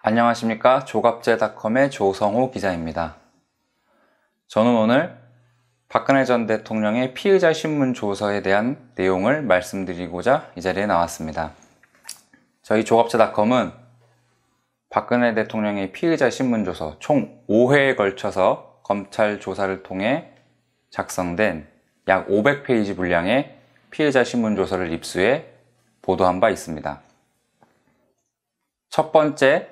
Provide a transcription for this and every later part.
안녕하십니까. 조갑제닷컴의 조성호 기자입니다. 저는 오늘 박근혜 전 대통령의 피의자 신문 조서에 대한 내용을 말씀드리고자 이 자리에 나왔습니다. 저희 조갑제닷컴은 박근혜 대통령의 피의자 신문 조서 총 5회에 걸쳐서 검찰 조사를 통해 작성된 약 500페이지 분량의 피의자 신문 조서를 입수해 보도한 바 있습니다. 첫 번째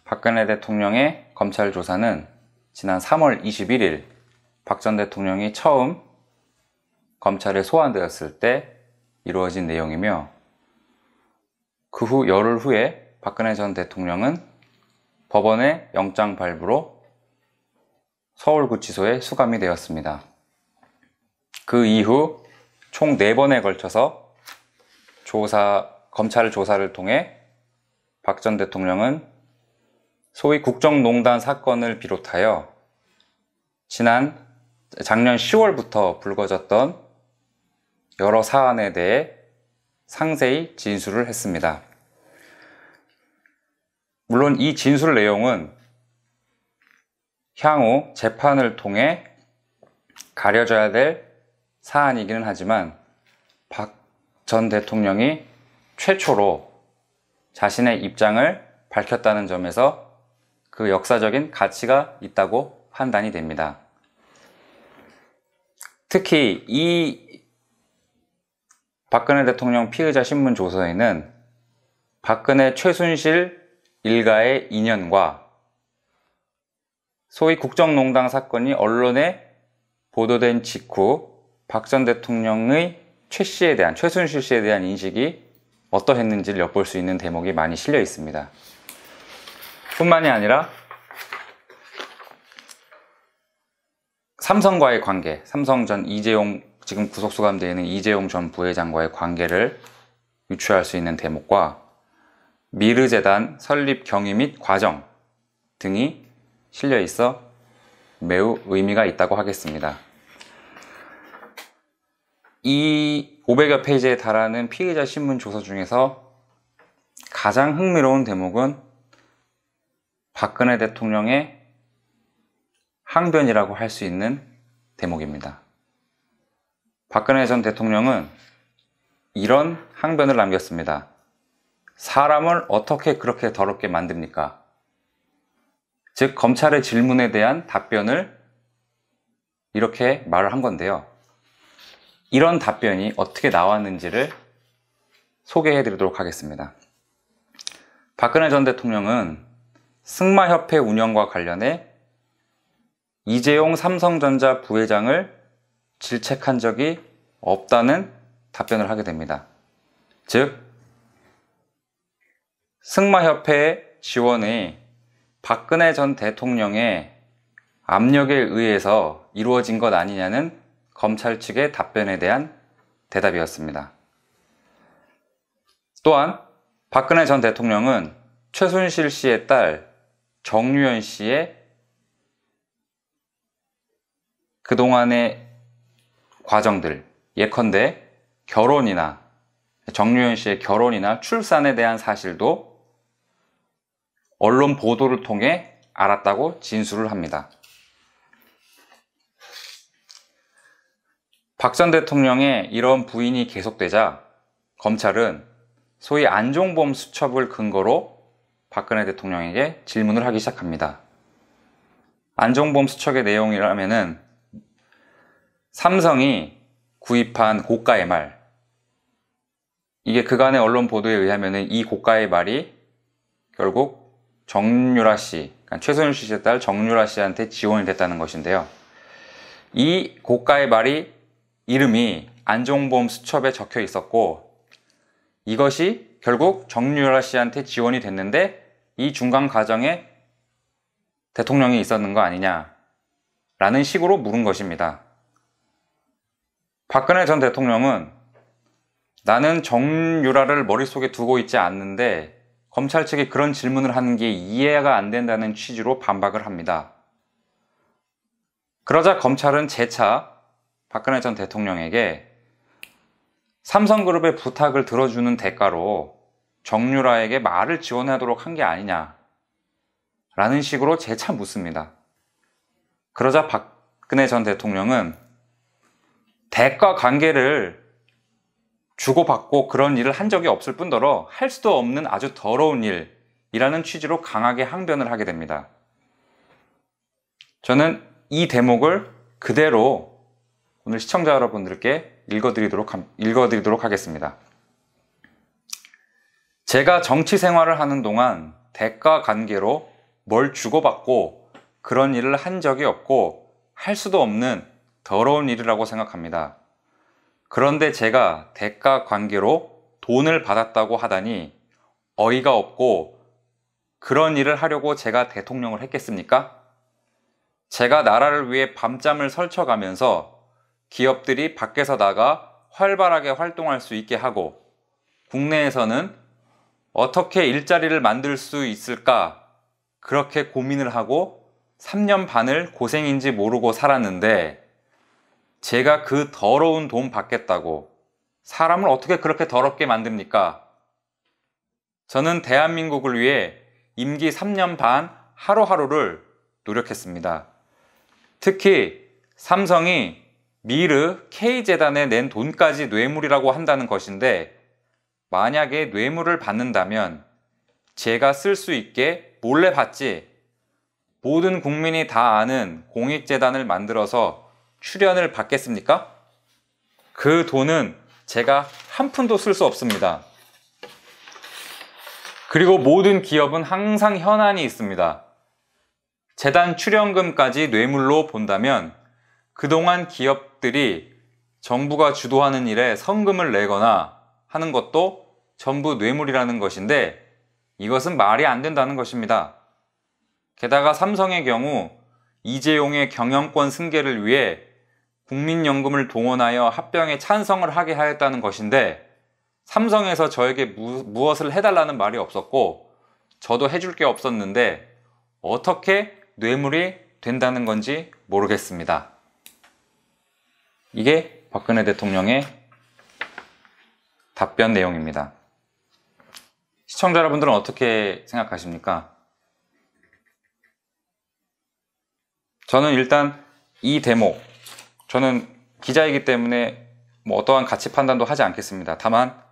박근혜 대통령의 검찰 조사는 지난 3월 21일 박 전 대통령이 처음 검찰에 소환되었을 때 이루어진 내용이며, 그 후 열흘 후에 박근혜 전 대통령은 법원의 영장 발부로 서울구치소에 수감이 되었습니다. 그 이후 총 4번에 걸쳐서 검찰 조사를 통해 박 전 대통령은 소위 국정농단 사건을 비롯하여 작년 10월부터 불거졌던 여러 사안에 대해 상세히 진술을 했습니다. 물론 이 진술 내용은 향후 재판을 통해 가려져야 될 사안이기는 하지만 박 전 대통령이 최초로 자신의 입장을 밝혔다는 점에서 그 역사적인 가치가 있다고 판단이 됩니다. 특히 이 박근혜 대통령 피의자 신문 조서에는 박근혜 최순실 일가의 인연과 소위 국정농단 사건이 언론에 보도된 직후 박 전 대통령의 최순실 씨에 대한 인식이 어떠했는지를 엿볼 수 있는 대목이 많이 실려 있습니다. 뿐만이 아니라 삼성과의 관계, 삼성 전 지금 구속 수감되어 있는 이재용 전 부회장과의 관계를 유추할 수 있는 대목과 미르재단 설립 경위 및 과정 등이 실려 있어 매우 의미가 있다고 하겠습니다. 이 500여 페이지에 달하는 피의자 신문 조서 중에서 가장 흥미로운 대목은 박근혜 대통령의 항변이라고 할 수 있는 대목입니다. 박근혜 전 대통령은 이런 항변을 남겼습니다. 사람을 어떻게 그렇게 더럽게 만듭니까? 즉, 검찰의 질문에 대한 답변을 이렇게 말을 한 건데요. 이런 답변이 어떻게 나왔는지를 소개해 드리도록 하겠습니다. 박근혜 전 대통령은 승마협회 운영과 관련해 이재용 삼성전자 부회장을 질책한 적이 없다는 답변을 하게 됩니다. 즉, 승마협회의 지원이 박근혜 전 대통령의 압력에 의해서 이루어진 것 아니냐는 검찰 측의 답변에 대한 대답이었습니다. 또한 박근혜 전 대통령은 최순실 씨의 딸 정유현 씨의 그동안의 과정들, 예컨대 정유현 씨의 결혼이나 출산에 대한 사실도 언론 보도를 통해 알았다고 진술을 합니다. 박 전 대통령의 이런 부인이 계속되자 검찰은 소위 안종범 수첩을 근거로 박근혜 대통령에게 질문을 하기 시작합니다. 안종범 수첩의 내용이라면은 삼성이 구입한 고가의 말, 이게 그간의 언론 보도에 의하면은 이 고가의 말이 결국 정유라 씨, 그러니까 최순실 씨의 딸 정유라 씨한테 지원이 됐다는 것인데요. 이 고가의 말이 이름이 안종범 수첩에 적혀 있었고, 이것이 결국 정유라 씨한테 지원이 됐는데 이 중간 과정에 대통령이 있었는 거 아니냐라는 식으로 물은 것입니다. 박근혜 전 대통령은 나는 정유라를 머릿속에 두고 있지 않는데 검찰 측이 그런 질문을 하는 게 이해가 안 된다는 취지로 반박을 합니다. 그러자 검찰은 재차 박근혜 전 대통령에게 삼성그룹의 부탁을 들어주는 대가로 정유라에게 말을 지원하도록 한 게 아니냐 라는 식으로 재차 묻습니다. 그러자 박근혜 전 대통령은 대가 관계를 주고받고 그런 일을 한 적이 없을 뿐더러 할 수도 없는 아주 더러운 일이라는 취지로 강하게 항변을 하게 됩니다. 저는 이 대목을 그대로 오늘 시청자 여러분들께 읽어드리도록 하겠습니다. 제가 정치 생활을 하는 동안 대가 관계로 뭘 주고받고 그런 일을 한 적이 없고 할 수도 없는 더러운 일이라고 생각합니다. 그런데 제가 대가 관계로 돈을 받았다고 하다니 어이가 없고 그런 일을 하려고 제가 대통령을 했겠습니까? 제가 나라를 위해 밤잠을 설쳐가면서 기업들이 밖에서 나가 활발하게 활동할 수 있게 하고 국내에서는 어떻게 일자리를 만들 수 있을까 그렇게 고민을 하고 3년 반을 고생인지 모르고 살았는데 제가 그 더러운 돈 받겠다고 사람을 어떻게 그렇게 더럽게 만듭니까? 저는 대한민국을 위해 임기 3년 반 하루하루를 노력했습니다. 특히 삼성이 미르 K재단에 낸 돈까지 뇌물이라고 한다는 것인데 만약에 뇌물을 받는다면 제가 쓸 수 있게 몰래 받지 모든 국민이 다 아는 공익재단을 만들어서 출연을 받겠습니까? 그 돈은 제가 한 푼도 쓸 수 없습니다. 그리고 모든 기업은 항상 현안이 있습니다. 재단 출연금까지 뇌물로 본다면 그동안 기업들이 정부가 주도하는 일에 성금을 내거나 하는 것도 전부 뇌물이라는 것인데 이것은 말이 안 된다는 것입니다. 게다가 삼성의 경우 이재용의 경영권 승계를 위해 국민연금을 동원하여 합병에 찬성을 하게 하였다는 것인데 삼성에서 저에게 무엇을 해달라는 말이 없었고 저도 해줄 게 없었는데 어떻게 뇌물이 된다는 건지 모르겠습니다. 이게 박근혜 대통령의 답변 내용입니다. 시청자 여러분들은 어떻게 생각하십니까? 저는 일단 이 대목, 저는 기자이기 때문에 어떠한 가치 판단도 하지 않겠습니다. 다만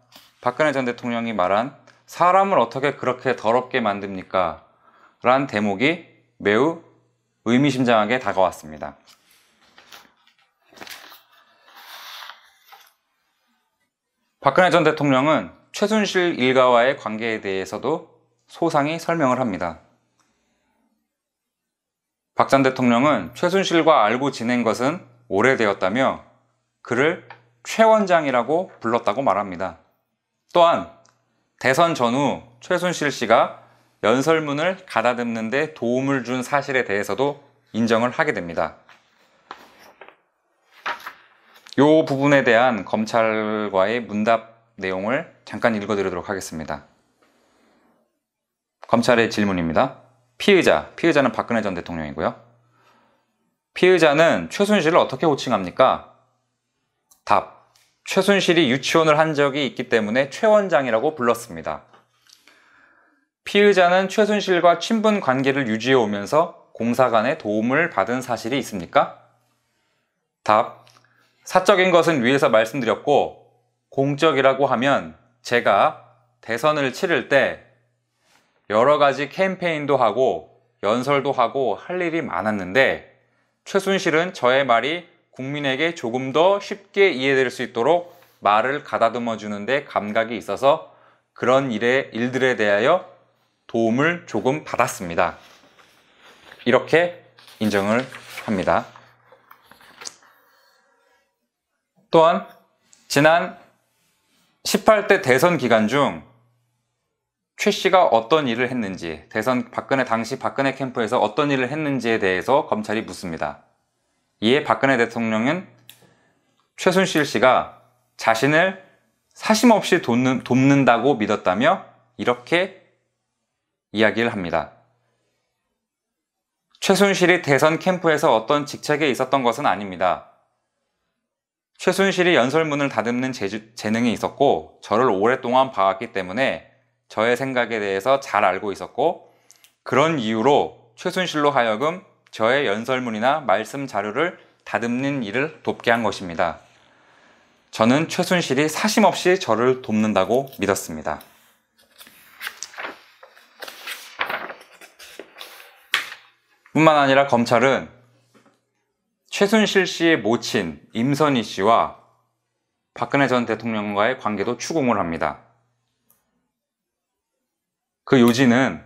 박근혜 전 대통령이 말한 사람을 어떻게 그렇게 더럽게 만듭니까? 라는 대목이 매우 의미심장하게 다가왔습니다. 박근혜 전 대통령은 최순실 일가와의 관계에 대해서도 소상히 설명을 합니다. 박 전 대통령은 최순실과 알고 지낸 것은 오래되었다며 그를 최 원장이라고 불렀다고 말합니다. 또한 대선 전후 최순실 씨가 연설문을 가다듬는 데 도움을 준 사실에 대해서도 인정을 하게 됩니다. 이 부분에 대한 검찰과의 문답 내용을 잠깐 읽어드리도록 하겠습니다. 검찰의 질문입니다. 피의자는 박근혜 전 대통령이고요. 피의자는 최순실을 어떻게 호칭합니까? 답. 최순실이 유치원을 한 적이 있기 때문에 최 원장이라고 불렀습니다. 피의자는 최순실과 친분 관계를 유지해 오면서 공사 간의 도움을 받은 사실이 있습니까? 답. 사적인 것은 위에서 말씀드렸고 공적이라고 하면 제가 대선을 치를 때 여러 가지 캠페인도 하고 연설도 하고 할 일이 많았는데 최순실은 저의 말이 국민에게 조금 더 쉽게 이해될 수 있도록 말을 가다듬어 주는데 감각이 있어서 그런 일들에 대하여 도움을 조금 받았습니다. 이렇게 인정을 합니다. 또한 지난 18대 대선 기간 중 최 씨가 어떤 일을 했는지, 당시 박근혜 캠프에서 어떤 일을 했는지에 대해서 검찰이 묻습니다. 이에 박근혜 대통령은 최순실 씨가 자신을 사심없이 돕는다고 믿었다며 이렇게 이야기를 합니다. 최순실이 대선 캠프에서 어떤 직책에 있었던 것은 아닙니다. 최순실이 연설문을 다듬는 재능이 있었고 저를 오랫동안 봐왔기 때문에 저의 생각에 대해서 잘 알고 있었고 그런 이유로 최순실로 하여금 저의 연설문이나 말씀 자료를 다듬는 일을 돕게 한 것입니다. 저는 최순실이 사심없이 저를 돕는다고 믿었습니다. 뿐만 아니라 검찰은 최순실 씨의 모친 임선희 씨와 박근혜 전 대통령과의 관계도 추궁을 합니다. 그 요지는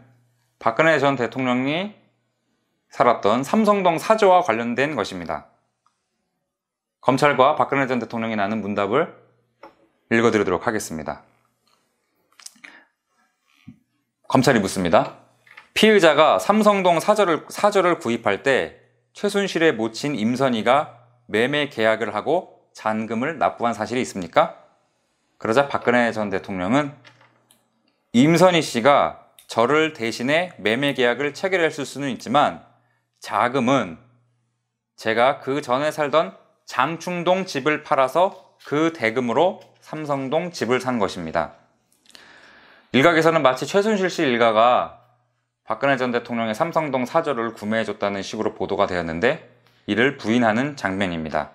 박근혜 전 대통령이 살았던 삼성동 사저와 관련된 것입니다. 검찰과 박근혜 전 대통령이 나눈 문답을 읽어드리도록 하겠습니다. 검찰이 묻습니다. 피의자가 삼성동 사저를 구입할 때 최순실의 모친 임선희가 매매 계약을 하고 잔금을 납부한 사실이 있습니까? 그러자 박근혜 전 대통령은 임선희 씨가 저를 대신해 매매 계약을 체결했을 수는 있지만 자금은 제가 그 전에 살던 장충동 집을 팔아서 그 대금으로 삼성동 집을 산 것입니다. 일각에서는 마치 최순실 씨 일가가 박근혜 전 대통령의 삼성동 사저를 구매해줬다는 식으로 보도가 되었는데 이를 부인하는 장면입니다.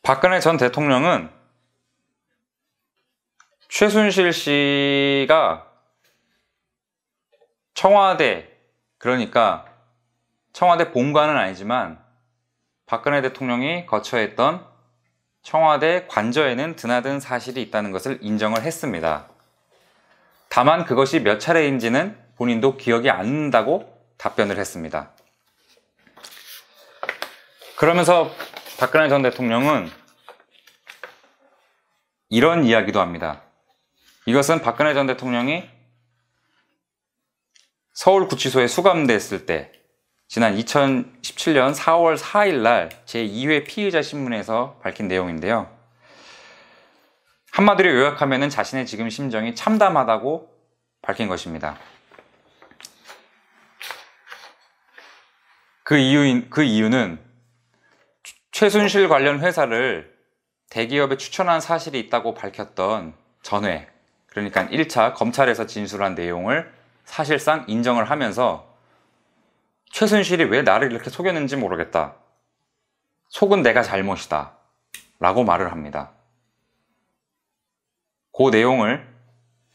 박근혜 전 대통령은 최순실 씨가 청와대, 그러니까 청와대 본관은 아니지만 박근혜 대통령이 거처했던 청와대 관저에는 드나든 사실이 있다는 것을 인정을 했습니다. 다만 그것이 몇 차례인지는 본인도 기억이 안 난다고 답변을 했습니다. 그러면서 박근혜 전 대통령은 이런 이야기도 합니다. 이것은 박근혜 전 대통령이 서울구치소에 수감됐을 때 지난 2017년 4월 4일 날 제2회 피의자 신문에서 밝힌 내용인데요. 한마디로 요약하면 자신의 지금 심정이 참담하다고 밝힌 것입니다. 그 이유는 최순실 관련 회사를 대기업에 추천한 사실이 있다고 밝혔던 전회, 그러니까 1차 검찰에서 진술한 내용을 사실상 인정을 하면서 최순실이 왜 나를 이렇게 속였는지 모르겠다. 속은 내가 잘못이다. 라고 말을 합니다. 그 내용을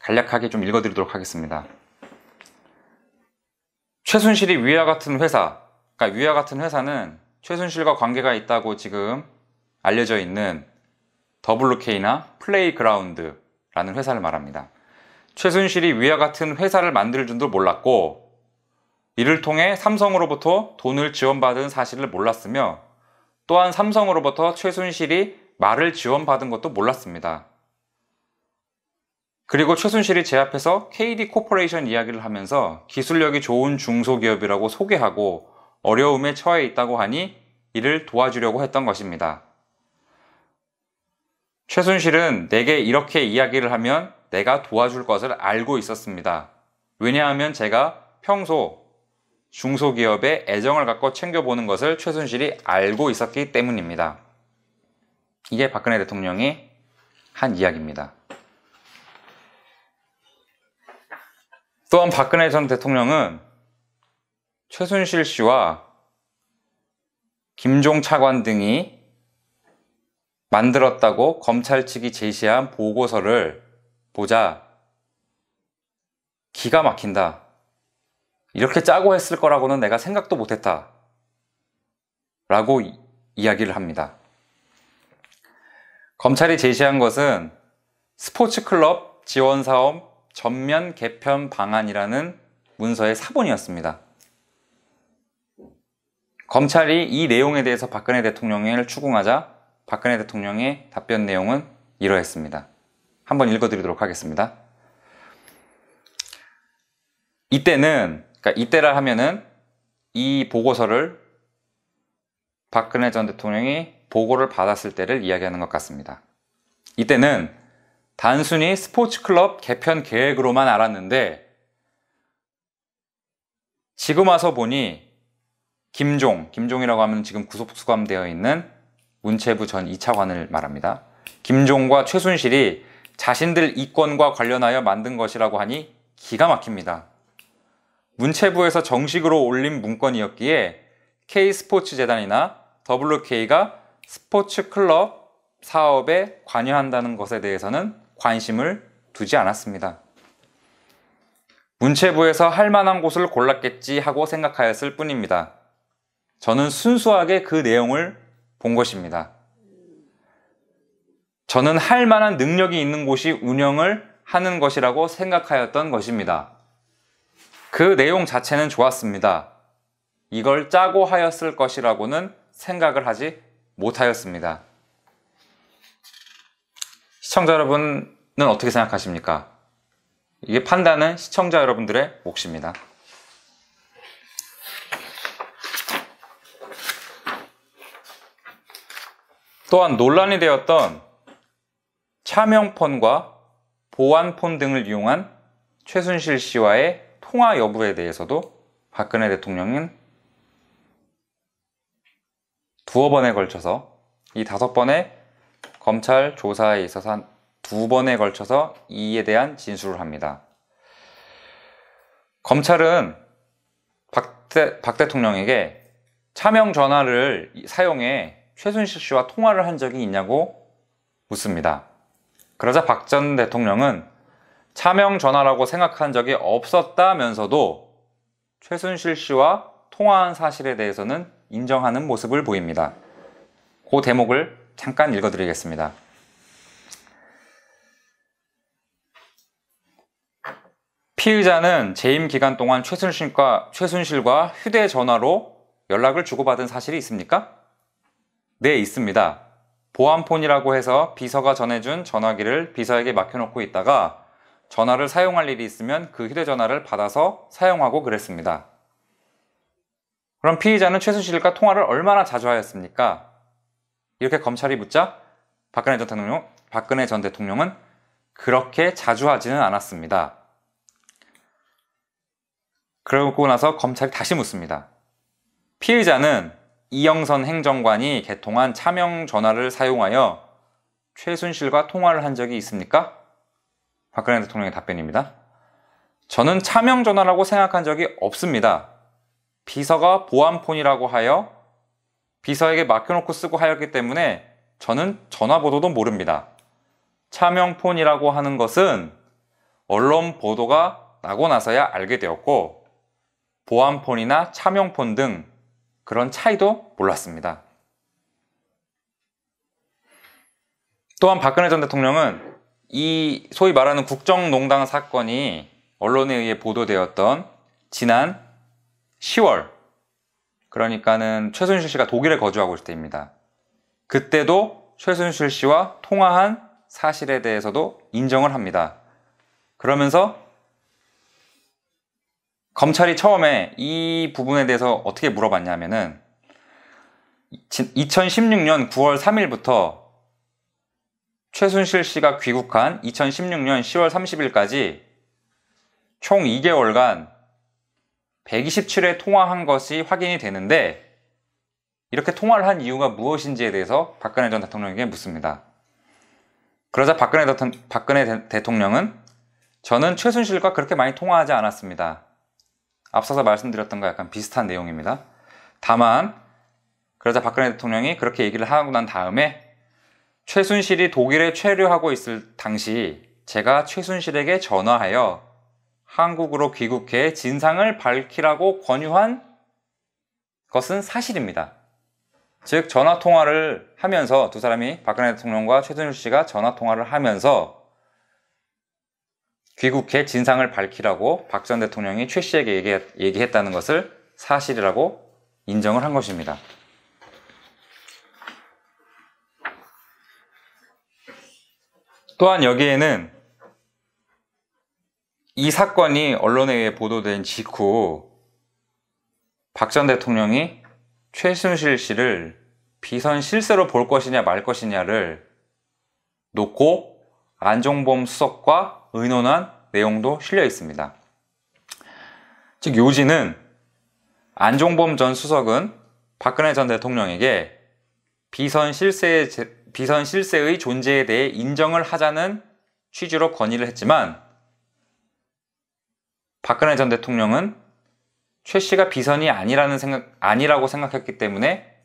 간략하게 좀 읽어드리도록 하겠습니다. 최순실이 위와 같은 회사, 그러니까 위와 같은 회사는 최순실과 관계가 있다고 지금 알려져 있는 WK나 플레이그라운드라는 회사를 말합니다. 최순실이 위와 같은 회사를 만들 줄도 몰랐고 이를 통해 삼성으로부터 돈을 지원받은 사실을 몰랐으며 또한 삼성으로부터 최순실이 말을 지원받은 것도 몰랐습니다. 그리고 최순실이 제 앞에서 KD 코퍼레이션 이야기를 하면서 기술력이 좋은 중소기업이라고 소개하고 어려움에 처해 있다고 하니 이를 도와주려고 했던 것입니다. 최순실은 내게 이렇게 이야기를 하면 내가 도와줄 것을 알고 있었습니다. 왜냐하면 제가 평소 중소기업에 애정을 갖고 챙겨보는 것을 최순실이 알고 있었기 때문입니다. 이게 박근혜 대통령이 한 이야기입니다. 또한 박근혜 전 대통령은 최순실 씨와 김종 차관 등이 만들었다고 검찰 측이 제시한 보고서를 보자 기가 막힌다. 이렇게 짜고 했을 거라고는 내가 생각도 못했다. 라고 이야기를 합니다. 검찰이 제시한 것은 스포츠클럽 지원사업 전면 개편 방안이라는 문서의 사본이었습니다. 검찰이 이 내용에 대해서 박근혜 대통령을 추궁하자 박근혜 대통령의 답변 내용은 이러했습니다. 한번 읽어드리도록 하겠습니다. 이때라 하면은 이 보고서를 박근혜 전 대통령이 보고를 받았을 때를 이야기하는 것 같습니다. 이때는 단순히 스포츠클럽 개편 계획으로만 알았는데 지금 와서 보니 김종이라고 하면 지금 구속 수감되어 있는 문체부 전 2차관을 말합니다. 김종과 최순실이 자신들 이권과 관련하여 만든 것이라고 하니 기가 막힙니다. 문체부에서 정식으로 올린 문건이었기에 K스포츠재단이나 WK가 스포츠 클럽 사업에 관여한다는 것에 대해서는 관심을 두지 않았습니다. 문체부에서 할 만한 곳을 골랐겠지 하고 생각하였을 뿐입니다. 저는 순수하게 그 내용을 본 것입니다. 저는 할 만한 능력이 있는 곳이 운영을 하는 것이라고 생각하였던 것입니다. 그 내용 자체는 좋았습니다. 이걸 짜고 하였을 것이라고는 생각을 하지 못하였습니다. 시청자 여러분은 어떻게 생각하십니까? 이게 판단은 시청자 여러분들의 몫입니다. 또한 논란이 되었던 차명폰과 보안폰 등을 이용한 최순실 씨와의 통화 여부에 대해서도 박근혜 대통령은 두어 번에 걸쳐서 이 5번의 검찰 조사에 있어서 한 2번에 걸쳐서 이에 대한 진술을 합니다. 검찰은 박 대통령에게 차명 전화를 사용해 최순실 씨와 통화를 한 적이 있냐고 묻습니다. 그러자 박 전 대통령은 차명 전화라고 생각한 적이 없었다면서도 최순실 씨와 통화한 사실에 대해서는 인정하는 모습을 보입니다. 그 대목을 잠깐 읽어드리겠습니다. 피의자는 재임 기간 동안 최순실과 휴대전화로 연락을 주고받은 사실이 있습니까? 네, 있습니다. 보안폰이라고 해서 비서가 전해준 전화기를 비서에게 맡겨놓고 있다가 전화를 사용할 일이 있으면 그 휴대전화를 받아서 사용하고 그랬습니다. 그럼 피의자는 최순실과 통화를 얼마나 자주 하였습니까? 이렇게 검찰이 묻자 박근혜 전 대통령은 그렇게 자주 하지는 않았습니다. 그러고 나서 검찰이 다시 묻습니다. 피의자는 이영선 행정관이 개통한 차명 전화를 사용하여 최순실과 통화를 한 적이 있습니까? 박근혜 대통령의 답변입니다. 저는 차명 전화라고 생각한 적이 없습니다. 비서가 보안폰이라고 하여 비서에게 맡겨놓고 쓰고 하였기 때문에 저는 전화번호도 모릅니다. 차명폰이라고 하는 것은 언론 보도가 나고 나서야 알게 되었고 보안폰이나 차명폰 등 그런 차이도 몰랐습니다. 또한 박근혜 전 대통령은 이 소위 말하는 국정농단 사건이 언론에 의해 보도되었던 지난 10월, 그러니까는 최순실 씨가 독일에 거주하고 있을 때입니다. 그때도 최순실 씨와 통화한 사실에 대해서도 인정을 합니다. 그러면서 검찰이 처음에 이 부분에 대해서 어떻게 물어봤냐면은 2016년 9월 3일부터 최순실 씨가 귀국한 2016년 10월 30일까지 총 2개월간 127회 통화한 것이 확인이 되는데 이렇게 통화를 한 이유가 무엇인지에 대해서 박근혜 전 대통령에게 묻습니다. 그러자 박근혜 대통령은 저는 최순실과 그렇게 많이 통화하지 않았습니다. 앞서서 말씀드렸던 것과 약간 비슷한 내용입니다. 다만 그러자 박근혜 대통령이 그렇게 얘기를 하고 난 다음에 최순실이 독일에 체류하고 있을 당시 제가 최순실에게 전화하여 한국으로 귀국해 진상을 밝히라고 권유한 것은 사실입니다. 즉 전화통화를 하면서 두 사람이 박근혜 대통령과 최순실 씨가 전화통화를 하면서 귀국해 진상을 밝히라고 박 전 대통령이 최 씨에게 얘기했다는 것을 사실이라고 인정을 한 것입니다. 또한 여기에는 이 사건이 언론에 의해 보도된 직후 박 전 대통령이 최순실 씨를 비선 실세로 볼 것이냐 말 것이냐를 놓고 안종범 수석과 의논한 내용도 실려 있습니다. 즉 요지는 안종범 전 수석은 박근혜 전 대통령에게 비선 실세의 존재에 대해 인정을 하자는 취지로 건의를 했지만 박근혜 전 대통령은 최 씨가 비선이 아니라고 생각했기 때문에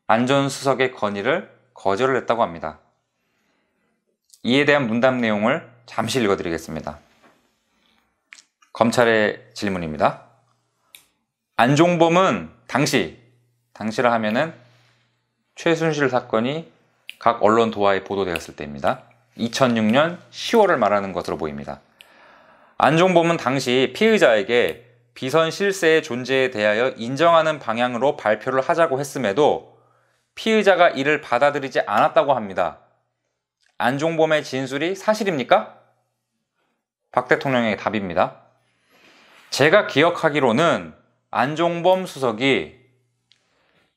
안전수석의 건의를 거절을 했다고 합니다. 이에 대한 문답 내용을 잠시 읽어드리겠습니다. 검찰의 질문입니다. 안종범은 당시라 하면은 최순실 사건이 각 언론 도하에 보도되었을 때입니다. 2006년 10월을 말하는 것으로 보입니다. 안종범은 당시 피의자에게 비선 실세의 존재에 대하여 인정하는 방향으로 발표를 하자고 했음에도 피의자가 이를 받아들이지 않았다고 합니다. 안종범의 진술이 사실입니까? 박 대통령의 답입니다. 제가 기억하기로는 안종범 수석이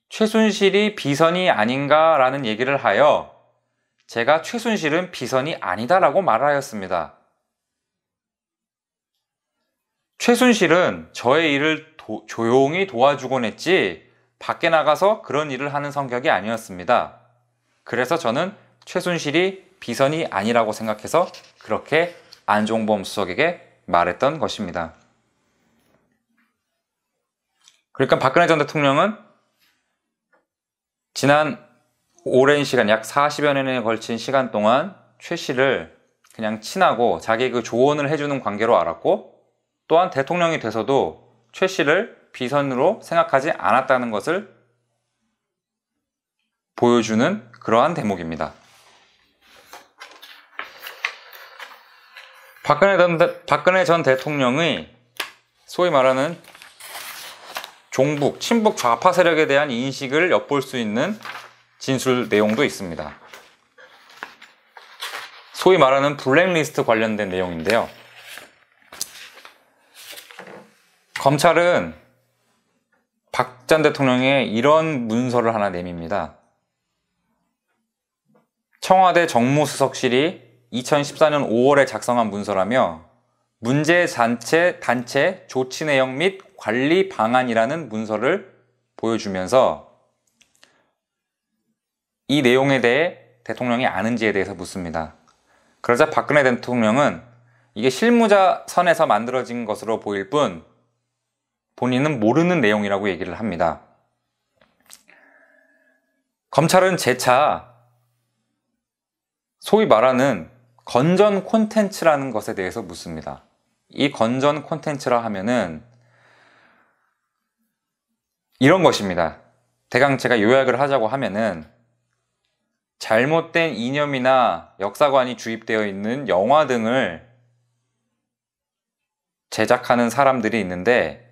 최순실이 비선이 아닌가라는 얘기를 하여 제가 최순실은 비선이 아니다라고 말하였습니다. 최순실은 저의 일을 조용히 도와주곤 했지 밖에 나가서 그런 일을 하는 성격이 아니었습니다. 그래서 저는 최순실이 비선이 아니라고 생각해서 그렇게 안종범 수석에게 말했던 것입니다. 그러니까 박근혜 전 대통령은 지난 오랜 시간, 약 40여 년에 걸친 시간 동안 최 씨를 그냥 친하고 자기 그 조언을 해주는 관계로 알았고, 또한 대통령이 돼서도 최 씨를 비선으로 생각하지 않았다는 것을 보여주는 그러한 대목입니다. 박근혜 전 대통령의 소위 말하는 종북, 친북 좌파 세력에 대한 인식을 엿볼 수 있는 진술 내용도 있습니다. 소위 말하는 블랙리스트 관련된 내용인데요. 검찰은 박 전 대통령의 이런 문서를 하나 내밉니다. 청와대 정무수석실이 2014년 5월에 작성한 문서라며 문제 단체 조치 내용 및 관리 방안이라는 문서를 보여주면서 이 내용에 대해 대통령이 아는지에 대해서 묻습니다. 그러자 박근혜 대통령은 이게 실무자 선에서 만들어진 것으로 보일 뿐 본인은 모르는 내용이라고 얘기를 합니다. 검찰은 재차 소위 말하는 건전 콘텐츠라는 것에 대해서 묻습니다. 이 건전 콘텐츠라 하면은 이런 것입니다. 대강 제가 요약을 하자고 하면은 잘못된 이념이나 역사관이 주입되어 있는 영화 등을 제작하는 사람들이 있는데,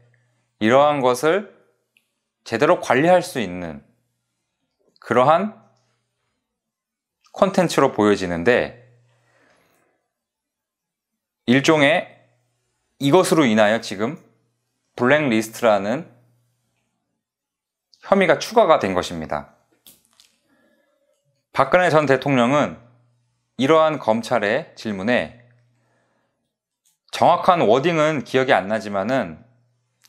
이러한 것을 제대로 관리할 수 있는 그러한 콘텐츠로 보여지는데, 일종의 이것으로 인하여 지금 블랙리스트라는 혐의가 추가가 된 것입니다. 박근혜 전 대통령은 이러한 검찰의 질문에 정확한 워딩은 기억이 안 나지만은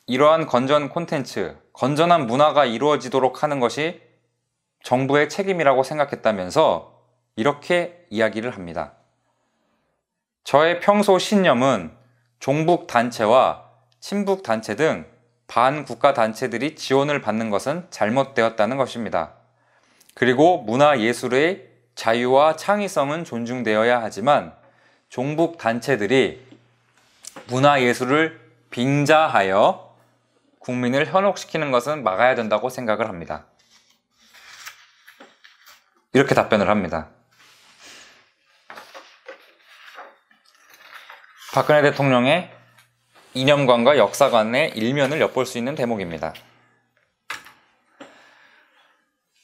이러한 건전 콘텐츠, 건전한 문화가 이루어지도록 하는 것이 정부의 책임이라고 생각했다면서 이렇게 이야기를 합니다. 저의 평소 신념은 종북 단체와 친북 단체 등 반국가 단체들이 지원을 받는 것은 잘못되었다는 것입니다. 그리고 문화예술의 자유와 창의성은 존중되어야 하지만 종북 단체들이 문화예술을 빙자하여 국민을 현혹시키는 것은 막아야 된다고 생각을 합니다. 이렇게 답변을 합니다. 박근혜 대통령의 이념관과 역사관의 일면을 엿볼 수 있는 대목입니다.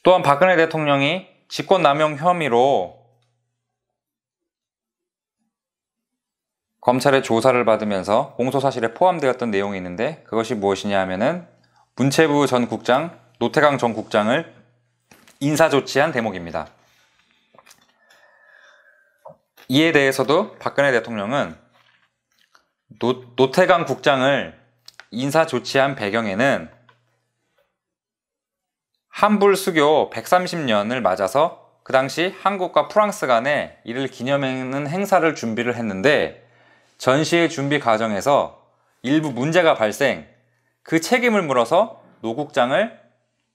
또한 박근혜 대통령이 직권남용 혐의로 검찰의 조사를 받으면서 공소사실에 포함되었던 내용이 있는데, 그것이 무엇이냐 하면은 문체부 전 국장, 노태강 전 국장을 인사조치한 대목입니다. 이에 대해서도 박근혜 대통령은 노태강 국장을 인사조치한 배경에는 한불 수교 130년을 맞아서 그 당시 한국과 프랑스 간에 이를 기념하는 행사를 준비를 했는데, 전시회 준비 과정에서 일부 문제가 발생, 그 책임을 물어서 노 국장을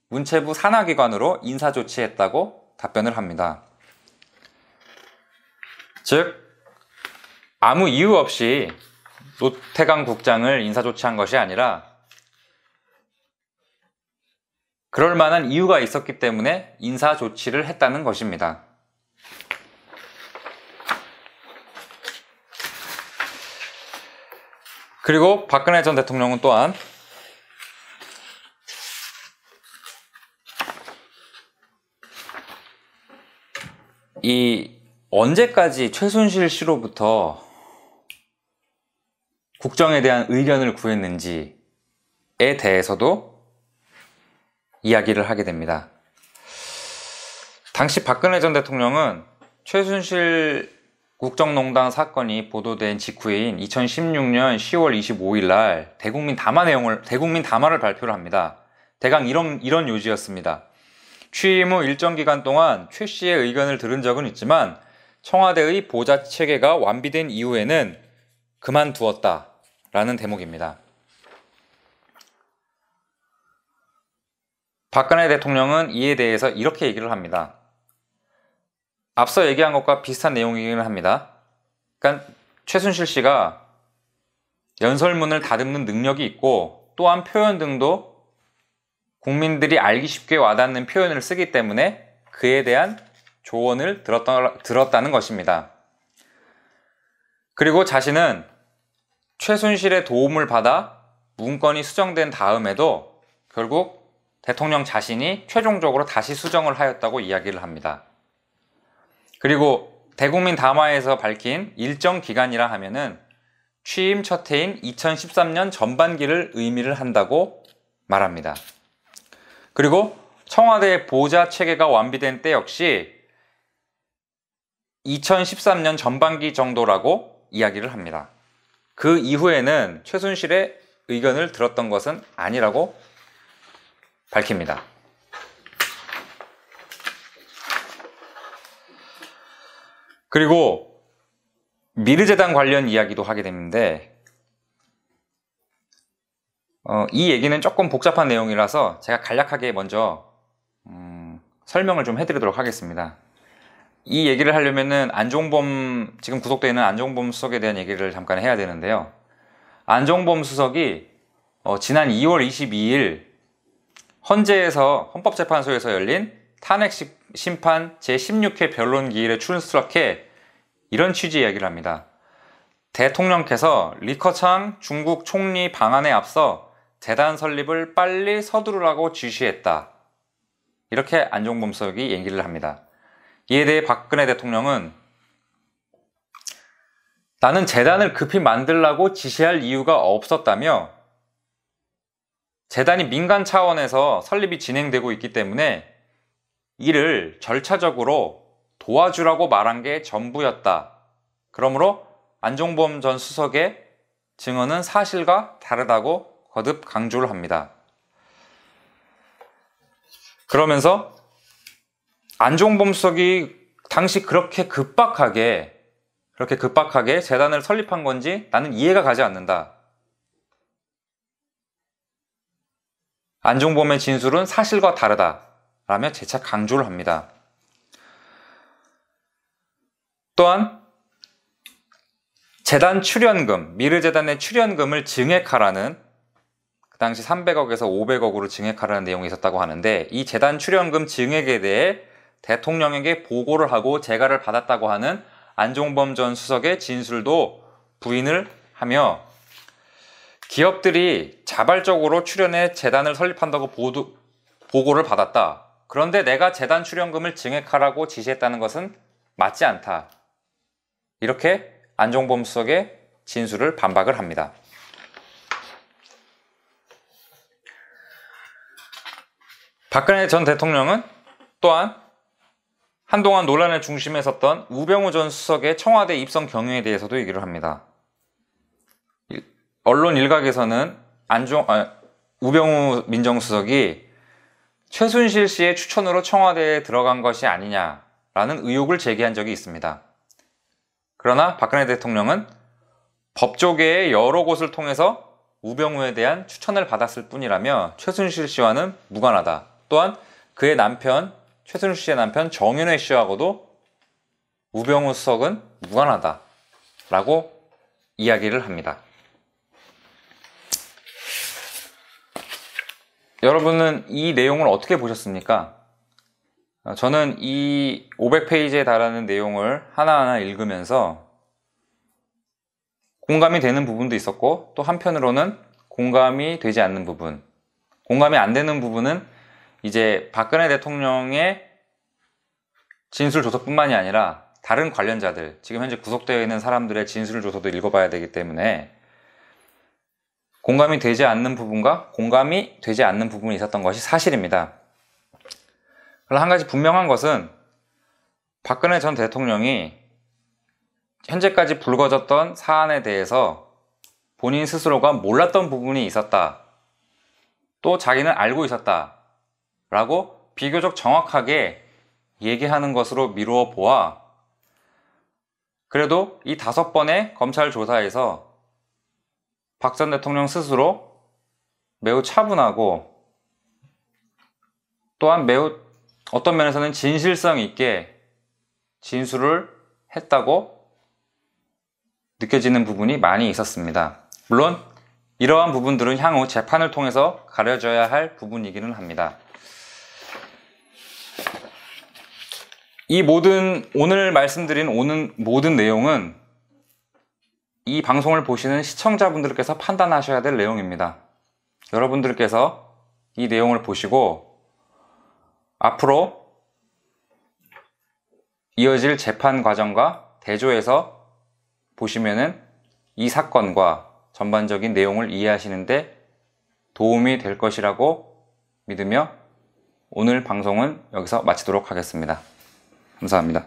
문체부 산하기관으로 인사조치했다고 답변을 합니다. 즉, 아무 이유 없이 노태강 국장을 인사조치한 것이 아니라 그럴 만한 이유가 있었기 때문에 인사조치를 했다는 것입니다. 그리고 박근혜 전 대통령은 또한 언제까지 최순실 씨로부터 국정에 대한 의견을 구했는지에 대해서도 이야기를 하게 됩니다. 당시 박근혜 전 대통령은 최순실 국정농단 사건이 보도된 직후인 2016년 10월 25일 날 대국민 담화를 발표를 합니다. 대강 이런 요지였습니다. 취임 후 일정 기간 동안 최 씨의 의견을 들은 적은 있지만 청와대의 보좌 체계가 완비된 이후에는 그만두었다 라는 대목입니다. 박근혜 대통령은 이에 대해서 이렇게 얘기를 합니다. 앞서 얘기한 것과 비슷한 내용이긴 합니다. 그러니까 최순실 씨가 연설문을 다듬는 능력이 있고 또한 표현 등도 국민들이 알기 쉽게 와닿는 표현을 쓰기 때문에 그에 대한 조언을 들었다는 것입니다. 그리고 자신은 최순실의 도움을 받아 문건이 수정된 다음에도 결국 대통령 자신이 최종적으로 다시 수정을 하였다고 이야기를 합니다. 그리고 대국민 담화에서 밝힌 일정 기간이라 하면은 취임 첫 해인 2013년 전반기를 의미를 한다고 말합니다. 그리고 청와대의 보좌 체계가 완비된 때 역시 2013년 전반기 정도라고 이야기를 합니다. 그 이후에는 최순실의 의견을 들었던 것은 아니라고 밝힙니다. 그리고 미르재단 관련 이야기도 하게 되는데 이 얘기는 조금 복잡한 내용이라서 제가 간략하게 먼저 설명을 좀 해드리도록 하겠습니다. 이 얘기를 하려면은 지금 구속되어 있는 안종범 수석에 대한 얘기를 잠깐 해야 되는데요. 안종범 수석이 지난 2월 22일 헌법재판소에서 열린 탄핵심판 제16회 변론기일에 출석해 이런 취지의 이야기를 합니다. 대통령께서 리커창 중국 총리 방한에 앞서 재단 설립을 빨리 서두르라고 지시했다. 이렇게 안종범 수석이 얘기를 합니다. 이에 대해 박근혜 대통령은 나는 재단을 급히 만들라고 지시할 이유가 없었다며 재단이 민간 차원에서 설립이 진행되고 있기 때문에 이를 절차적으로 도와주라고 말한 게 전부였다. 그러므로 안종범 전 수석의 증언은 사실과 다르다고 거듭 강조를 합니다. 그러면서 안종범 수석이 당시 그렇게 급박하게 재단을 설립한 건지 나는 이해가 가지 않는다. 안종범의 진술은 사실과 다르다. 라며 재차 강조를 합니다. 또한 재단 출연금, 미르재단의 출연금을 증액하라는 그 당시 300억에서 500억으로 증액하라는 내용이 있었다고 하는데 이 재단 출연금 증액에 대해 대통령에게 보고를 하고 재가를 받았다고 하는 안종범 전 수석의 진술도 부인을 하며 기업들이 자발적으로 출연해 재단을 설립한다고 보고를 받았다. 그런데 내가 재단 출연금을 증액하라고 지시했다는 것은 맞지 않다. 이렇게 안종범 수석의 진술을 반박을 합니다. 박근혜 전 대통령은 또한 한동안 논란의 중심에 섰던 우병우 전 수석의 청와대 입성 경위에 대해서도 얘기를 합니다. 언론 일각에서는 우병우 민정수석이 최순실 씨의 추천으로 청와대에 들어간 것이 아니냐라는 의혹을 제기한 적이 있습니다. 그러나 박근혜 대통령은 법조계의 여러 곳을 통해서 우병우에 대한 추천을 받았을 뿐이라며 최순실 씨와는 무관하다. 또한 그의 남편, 최순실 씨의 남편 정윤회 씨하고도 우병우 수석은 무관하다 라고 이야기를 합니다. 여러분은 이 내용을 어떻게 보셨습니까? 저는 이 500페이지에 달하는 내용을 하나하나 읽으면서 공감이 되는 부분도 있었고, 또 한편으로는 공감이 되지 않는 부분, 공감이 안 되는 부분은 이제 박근혜 대통령의 진술 조서뿐만이 아니라 다른 관련자들, 지금 현재 구속되어 있는 사람들의 진술 조서도 읽어봐야 되기 때문에 공감이 되지 않는 부분과 공감이 되지 않는 부분이 있었던 것이 사실입니다. 그러나 한 가지 분명한 것은 박근혜 전 대통령이 현재까지 불거졌던 사안에 대해서 본인 스스로가 몰랐던 부분이 있었다, 또 자기는 알고 있었다 라고 비교적 정확하게 얘기하는 것으로 미루어 보아 그래도 이 5번의 검찰 조사에서 박 전 대통령 스스로 매우 차분하고 또한 매우 어떤 면에서는 진실성 있게 진술을 했다고 느껴지는 부분이 많이 있었습니다. 물론 이러한 부분들은 향후 재판을 통해서 가려져야 할 부분이기는 합니다. 오늘 말씀드린 모든 내용은 이 방송을 보시는 시청자분들께서 판단하셔야 될 내용입니다. 여러분들께서 이 내용을 보시고 앞으로 이어질 재판 과정과 대조해서 보시면은 이 사건과 전반적인 내용을 이해하시는데 도움이 될 것이라고 믿으며 오늘 방송은 여기서 마치도록 하겠습니다. 감사합니다.